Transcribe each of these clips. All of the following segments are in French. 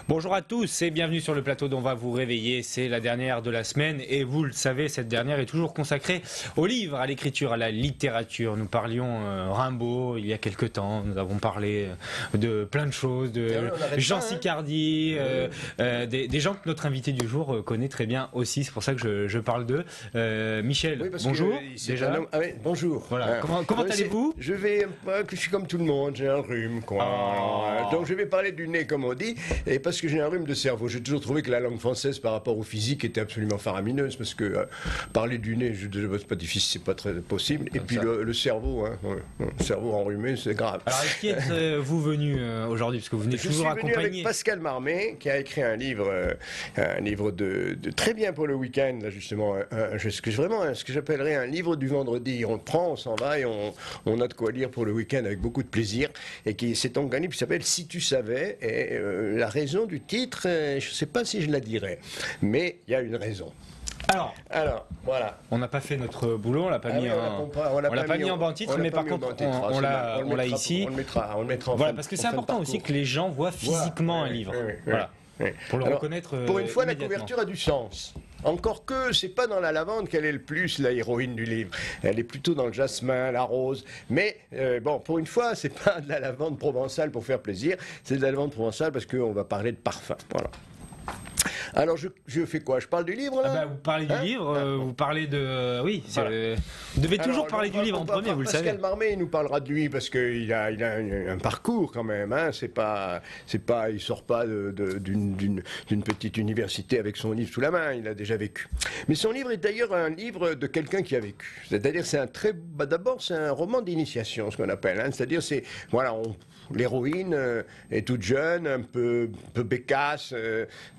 Bonjour à tous et bienvenue sur le plateau d'On va vous réveiller. C'est la dernière de la semaine et vous le savez, cette dernière est toujours consacrée aux livres, à l'écriture, à la littérature. Nous parlions Rimbaud il y a quelque temps, nous avons parlé de plein de choses, de Jean Sicardy, des gens que notre invité du jour connaît très bien aussi, c'est pour ça que je parle d'eux. Michel, oui, bonjour. Déjà. Ah oui, bonjour. Voilà. Comment allez-vous? Je suis comme tout le monde, j'ai un rhume, quoi. Oh. Donc je vais parler du nez, comme on dit, et parce que j'ai un rhume de cerveau. J'ai toujours trouvé que la langue française par rapport au physique était absolument faramineuse, parce que parler du nez, c'est pas difficile, c'est pas très possible. Et puis le cerveau, le cerveau enrhumé, c'est grave. Alors, qui êtes-vous venu aujourd'hui, parce que vous venez toujours accompagné? Je suis venu avec Pascal Marmé, qui a écrit un livre de très bien pour le week-end, là justement, ce que j'appellerais un livre du vendredi. On le prend, on s'en va et on a de quoi lire pour le week-end avec beaucoup de plaisir, et qui c'est donc un livre qui s'appelle Si tu savais, et la raison du titre, je ne sais pas si je la dirais, mais il y a une raison. Alors, voilà. On n'a pas fait notre boulot, on l'a pas mis en banc-titre, mais par contre, on l'a ici. On le mettra en voilà, parce que c'est important aussi que les gens voient physiquement un livre. Voilà. Pour le reconnaître. Pour une fois, la couverture a du sens. Encore que c'est pas dans la lavande qu'elle est le plus la héroïne du livre. Elle est plutôt dans le jasmin, la rose. Mais bon, pour une fois, c'est pas de la lavande provençale pour faire plaisir. C'est de la lavande provençale parce qu'on va parler de parfum. Voilà. Alors je fais quoi? Je parle du livre là? Vous parlez du livre, vous parlez de... Oui, voilà. Vous devez toujours parler du livre en premier, vous le savez. Pascal Marmé nous parlera de lui parce qu'il a un parcours quand même. Hein. Il sort pas d'une petite université avec son livre sous la main, il a déjà vécu. Mais son livre est d'ailleurs un livre de quelqu'un qui a vécu. C'est-à-dire d'abord c'est un roman d'initiation, ce qu'on appelle. Hein. C'est-à-dire l'héroïne est toute jeune, un peu bécasse,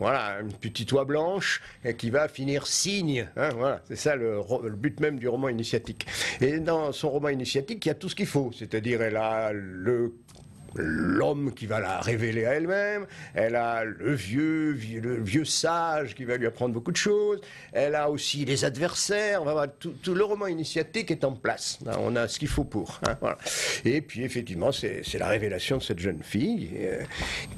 voilà, une petite oie blanche, et qui va finir cygne. Hein, voilà, c'est ça le but même du roman initiatique. Et dans son roman initiatique, il y a tout ce qu'il faut. C'est-à-dire, elle a l'homme qui va la révéler à elle-même, elle a le vieux sage qui va lui apprendre beaucoup de choses, elle a aussi les adversaires, tout le roman initiatique est en place, on a ce qu'il faut pour. Hein, voilà. Et puis effectivement c'est la révélation de cette jeune fille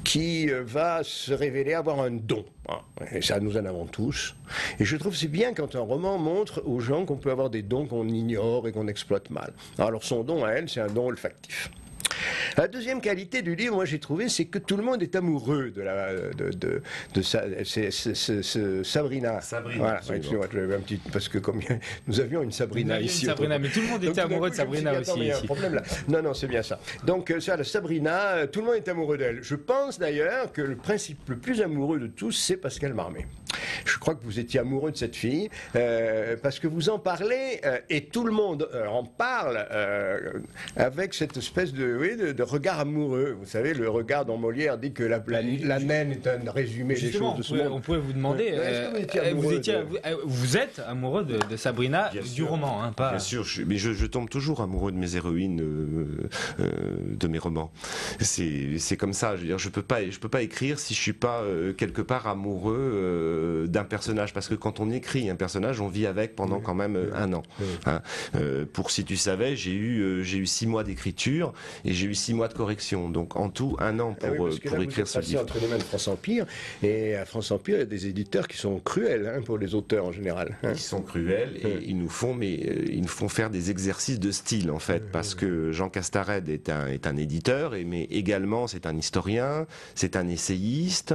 qui va se révéler avoir un don. Hein, et ça nous en avons tous. Et je trouve que c'est bien quand un roman montre aux gens qu'on peut avoir des dons qu'on ignore et qu'on exploite mal. Alors son don à elle, c'est un don olfactif. La deuxième qualité du livre, moi j'ai trouvé, c'est que tout le monde est amoureux Sabrina. Voilà, excusez-moi, parce que comme nous avions une Sabrina ici. Mais tout le monde était amoureux de Sabrina aussi. Il y a un problème là. Non, c'est bien ça. Donc la Sabrina, tout le monde est amoureux d'elle. Je pense d'ailleurs que le plus amoureux de tous, c'est Pascal Marmé. Je crois que vous étiez amoureux de cette fille, parce que vous en parlez, et tout le monde en parle avec cette espèce de regard amoureux. Vous savez, le regard dont Molière dit que la naine est un résumé des choses de ce monde. On pouvait vous demander, vous êtes amoureux de Sabrina, du roman, hein, pas... Bien sûr, mais je tombe toujours amoureux de mes héroïnes, de mes romans. C'est comme ça, je veux dire, je peux pas écrire si je suis pas quelque part amoureux d'un personnage, parce que quand on écrit un personnage, on vit avec pendant quand même un an. Hein. Pour Si tu savais, j'ai eu 6 mois d'écriture et j'ai eu 6 mois de correction, donc en tout 1 an pour écrire ce livre. Entre les mains de France Empire, et à France Empire, il y a des éditeurs qui sont cruels pour les auteurs en général. Ils sont cruels et ils nous font faire des exercices de style en fait, parce que Jean Castarède est un éditeur, mais également c'est un historien, c'est un essayiste.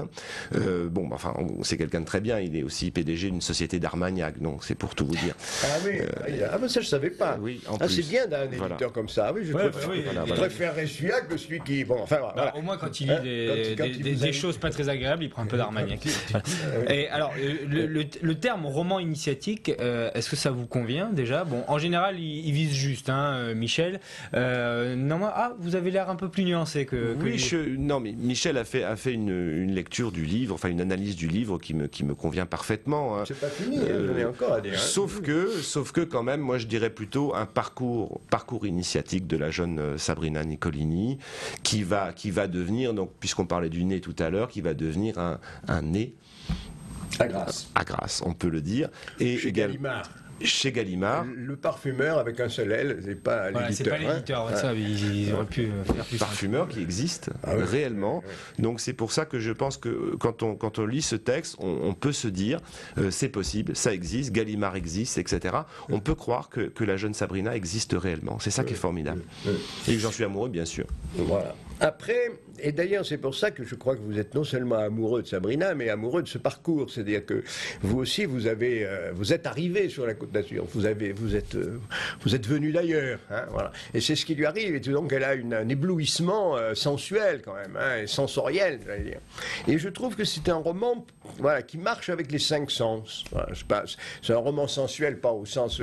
C'est quelqu'un de très bien. Il est aussi PDG d'une société d'Armagnac, donc c'est pour tout vous dire. Ah oui, mais ça je savais pas. Oui, c'est bien d'un éditeur comme ça. Oui, je préférerais celui-là que celui qui... Bon, enfin, voilà. Au moins quand il lit des choses pas très agréables, il prend un peu d'Armagnac. Et alors, le terme roman initiatique, est-ce que ça vous convient déjà? Bon, en général, il vise juste, hein, Michel. Vous avez l'air un peu plus nuancé que non, mais Michel a fait une lecture du livre, enfin une analyse du livre qui me convient parfaitement. Hein. C'est pas fini, j'en ai encore à dire. Hein. Sauf que quand même, moi je dirais plutôt un parcours initiatique de la jeune Sabrina Nicolini, qui va devenir, donc puisqu'on parlait du nez tout à l'heure, qui va devenir un nez à Grasse. À Grasse, on peut le dire. Et chez Gallimard. chez Gallimard. Le parfumeur avec un seul L, c'est pas Voilà, c'est l'éditeur. pas l'éditeur, ouais, ça, ils auraient pu faire plus simple. Parfumeur qui existe oui. réellement. Donc c'est pour ça que je pense que quand on lit ce texte, on peut se dire c'est possible, ça existe, Gallimard existe, etc. On peut croire que la jeune Sabrina existe réellement. C'est ça qui est formidable. Et que j'en suis amoureux, bien sûr. Voilà. Après, et d'ailleurs c'est pour ça que je crois que vous êtes non seulement amoureux de Sabrina, mais amoureux de ce parcours. C'est-à-dire que vous aussi, vous êtes arrivé sur la Côte d'Azur. Vous êtes venu d'ailleurs. Hein, voilà. Et c'est ce qui lui arrive. Et donc elle a un éblouissement sensuel quand même, hein, et sensoriel, j'allais dire. Et je trouve que c'est un roman, voilà, qui marche avec les 5 sens. Voilà, c'est un roman sensuel, pas au sens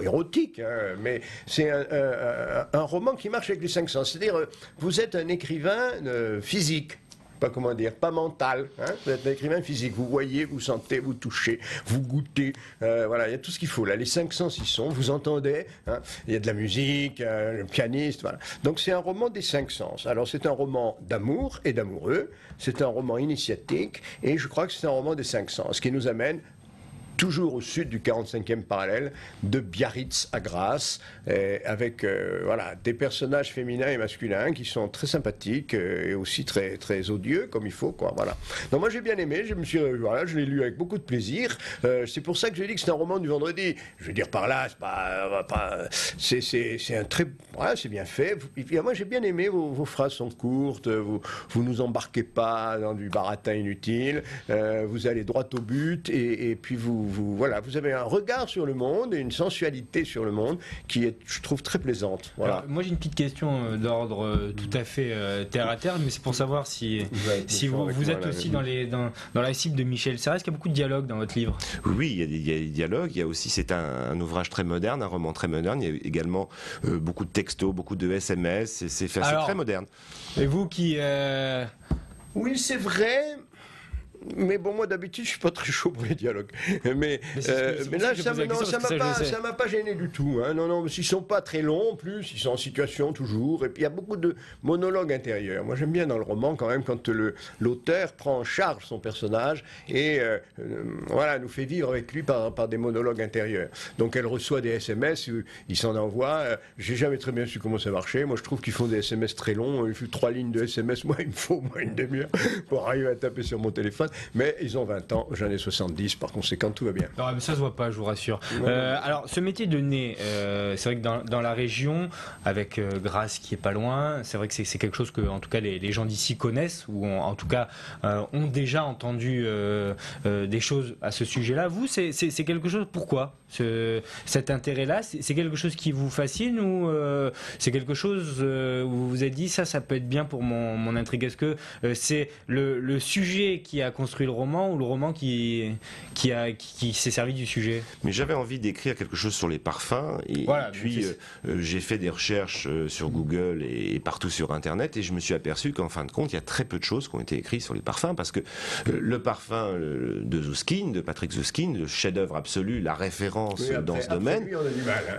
érotique, hein, mais c'est un roman qui marche avec les 5 sens. C'est-à-dire, vous êtes un écrivain physique. Pas comment dire, pas mental. Hein, vous êtes un écrivain physique. Vous voyez, vous sentez, vous touchez, vous goûtez. Voilà, il y a tout ce qu'il faut. Là, les 5 sens y sont. Vous entendez. Hein, il y a de la musique, le pianiste. Voilà. Donc c'est un roman des 5 sens. Alors c'est un roman d'amour et d'amoureux. C'est un roman initiatique et je crois que c'est un roman des 5 sens, ce qui nous amène toujours au sud du 45e parallèle, de Biarritz à Grasse, avec voilà, des personnages féminins et masculins qui sont très sympathiques et aussi très, très odieux, comme il faut, quoi, voilà. Donc moi j'ai bien aimé, voilà, je l'ai lu avec beaucoup de plaisir. C'est pour ça que j'ai dit que c'est un roman du vendredi. Je veux dire par là, c'est un très... Voilà, c'est bien fait. Et puis, moi j'ai bien aimé, vos phrases sont courtes, vous nous embarquez pas dans du baratin inutile, vous allez droit au but et puis voilà, vous avez un regard sur le monde et une sensualité sur le monde qui est, je trouve, très plaisante. Voilà. Alors, moi j'ai une petite question d'ordre tout à fait terre à terre, mais c'est pour savoir si vous êtes aussi dans la cible de Michel Serres. Est-ce qu'il y a beaucoup de dialogues dans votre livre? Oui, il y a des dialogues. Il y a aussi, c'est un ouvrage très moderne, un roman très moderne. Il y a également beaucoup de textos, beaucoup de SMS. C'est très moderne. Et vous qui... Oui, c'est vrai. Mais bon, moi d'habitude, je suis pas très chaud pour les dialogues. Mais là, ça m'a pas gêné du tout. Hein. Non, ils sont pas très longs en plus, ils sont en situation toujours. Et puis il y a beaucoup de monologues intérieurs. Moi, j'aime bien dans le roman quand même quand l'auteur prend en charge son personnage et voilà, nous fait vivre avec lui par des monologues intérieurs. Donc elle reçoit des SMS, il s'en envoie. J'ai jamais très bien su comment ça marchait. Moi, je trouve qu'ils font des SMS très longs. Il faut 3 lignes de SMS. Moi, il me faut au moins une demi-heure pour arriver à taper sur mon téléphone. Mais ils ont 20 ans, j'en ai 70, par conséquent tout va bien. Non, mais ça se voit pas, je vous rassure. Alors ce métier de nez, c'est vrai que dans la région, avec Grasse qui est pas loin, c'est vrai que c'est quelque chose que en tout cas les gens d'ici connaissent, ou en tout cas ont déjà entendu des choses à ce sujet-là. Vous, c'est quelque chose, pourquoi cet intérêt-là, c'est quelque chose qui vous fascine ou c'est quelque chose où vous vous êtes dit ça peut être bien pour mon intrigue? Est-ce que c'est le sujet qui a construit le roman ou le roman qui s'est servi du sujet? Mais j'avais envie d'écrire quelque chose sur les parfums et puis j'ai fait des recherches sur Google et partout sur Internet et je me suis aperçu qu'en fin de compte il y a très peu de choses qui ont été écrites sur les parfums parce que le parfum de Zouskine, de Patrick Zouskine, le chef-d'œuvre absolu, la référence dans ce domaine.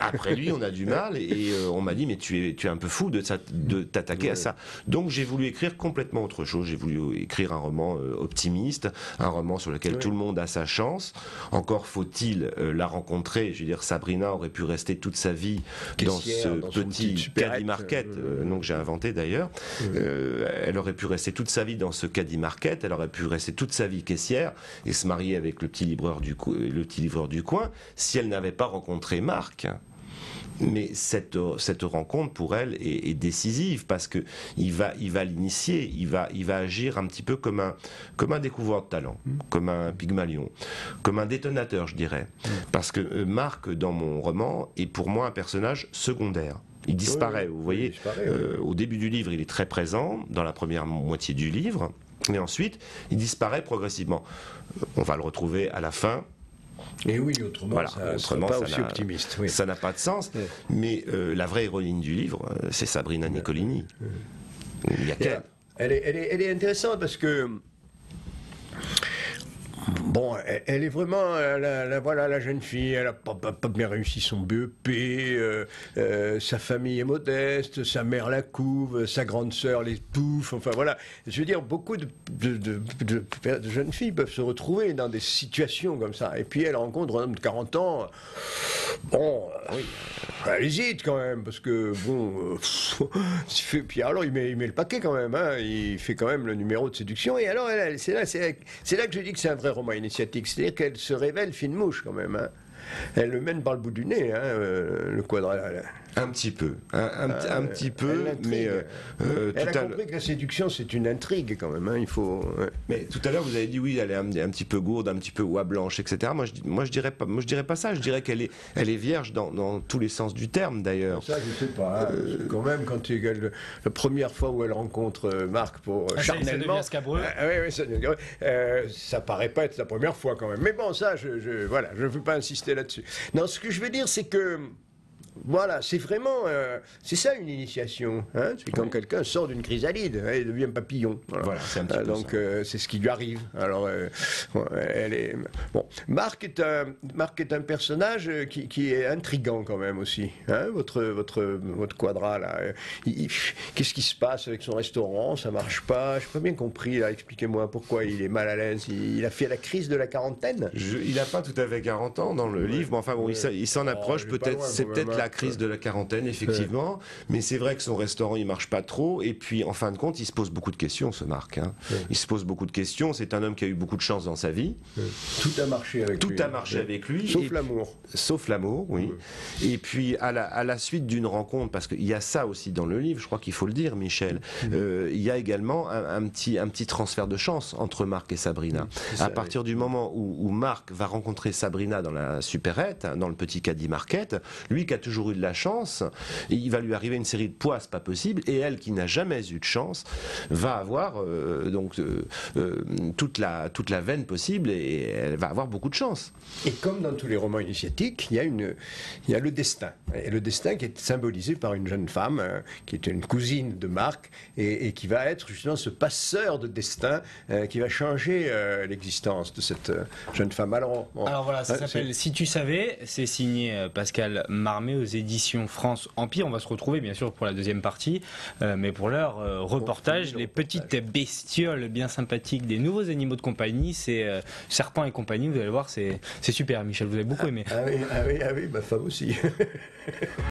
Après lui on a du mal et on m'a dit mais tu es un peu fou de t'attaquer à ça. Donc j'ai voulu écrire complètement autre chose. J'ai voulu écrire un roman optimiste, un roman sur lequel tout le monde a sa chance. Encore faut-il la rencontrer. Je veux dire, Sabrina aurait pu rester toute sa vie dans ce petit caddie market, donc j'ai inventé d'ailleurs. Elle aurait pu rester toute sa vie dans ce caddie market. Elle aurait pu rester toute sa vie caissière et se marier avec le petit livreur du coin si elle n'avait pas rencontré Marc. Mais cette rencontre pour elle est décisive parce que il va l'initier, il va agir un petit peu comme un découvreur de talent, comme un Pygmalion, comme un détonateur, je dirais. Parce que Marc, dans mon roman, est pour moi un personnage secondaire. Il disparaît, vous voyez. Au début du livre, il est très présent, dans la première moitié du livre, mais ensuite, il disparaît progressivement. On va le retrouver à la fin. Et oui, autrement, voilà, ça n'est pas aussi optimiste. Oui. Ça n'a pas de sens, mais la vraie héroïne du livre, c'est Sabrina Nicolini. Il y a qu'elle. Elle est intéressante parce que Bon, elle est vraiment, voilà, la jeune fille, elle n'a pas bien réussi son BEP, sa famille est modeste, sa mère la couve, sa grande sœur l'étouffe, enfin voilà. Je veux dire, beaucoup de jeunes filles peuvent se retrouver dans des situations comme ça. Et puis elle rencontre un homme de 40 ans, bon, oui, elle hésite quand même, parce que, bon, puis alors il met le paquet quand même, hein, il fait quand même le numéro de séduction, et alors c'est là que je dis que c'est un vrai roman initiatique, c'est-à-dire qu'elle se révèle fine mouche quand même, hein. Elle le mène par le bout du nez, hein, le quadra. Un petit peu, un petit peu, mais elle a compris que la séduction c'est une intrigue quand même, hein, il faut. Mais tout à l'heure vous avez dit oui, elle est un petit peu gourde, un petit peu oie blanche, etc. Moi je dirais pas ça. Je dirais qu'elle est vierge dans tous les sens du terme d'ailleurs. Ça je sais pas. Hein, quand même quand la première fois où elle rencontre Marc pour charnellement, ça paraît pas être la première fois quand même. Mais bon ça voilà, je veux pas insister là-dessus. Non, ce que je veux dire c'est que voilà, c'est vraiment, c'est ça une initiation. Hein, c'est quand quelqu'un sort d'une chrysalide, il devient papillon. Voilà, c'est un petit peu donc c'est ce qui lui arrive. Alors, elle est bon. Marc est un personnage qui est intriguant quand même aussi. Hein, votre quadra là. Qu'est-ce qui se passe avec son restaurant? Ça marche pas. Je n'ai pas bien compris. Là, expliquez-moi pourquoi il est mal à l'aise. Il a fait la crise de la quarantaine. Il n'a pas tout à fait 40 ans dans le livre, mais enfin bon, il s'en approche peut-être. C'est peut-être la crise de la quarantaine, effectivement, mais c'est vrai que son restaurant il marche pas trop, et puis en fin de compte il se pose beaucoup de questions, ce Marc, hein. Il se pose beaucoup de questions, c'est un homme qui a eu beaucoup de chance dans sa vie. Tout a marché avec lui. Tout a marché avec lui. Sauf l'amour. Sauf l'amour, oui. Et puis à la suite d'une rencontre, parce qu'il y a ça aussi dans le livre, je crois qu'il faut le dire, Michel, il y a également un petit transfert de chance entre Marc et Sabrina. À partir du moment où Marc va rencontrer Sabrina dans la supérette, dans le petit caddie market, lui qui a toujours eu de la chance, il va lui arriver une série de poisses pas possible, et elle qui n'a jamais eu de chance va avoir toute la veine possible, et elle va avoir beaucoup de chance. Et comme dans tous les romans initiatiques, il y a le destin, et le destin qui est symbolisé par une jeune femme qui est une cousine de Marc, et qui va être justement ce passeur de destin qui va changer l'existence de cette jeune femme. Alors voilà, ça s'appelle Si tu savais, c'est signé Pascal Marmé aux éditions France Empire. On va se retrouver bien sûr pour la deuxième partie, mais pour l'heure, reportage, les petites bestioles bien sympathiques des nouveaux animaux de compagnie, c'est Serpent et compagnie, vous allez voir, c'est super. Michel, vous avez beaucoup aimé. Ah oui, ma femme aussi.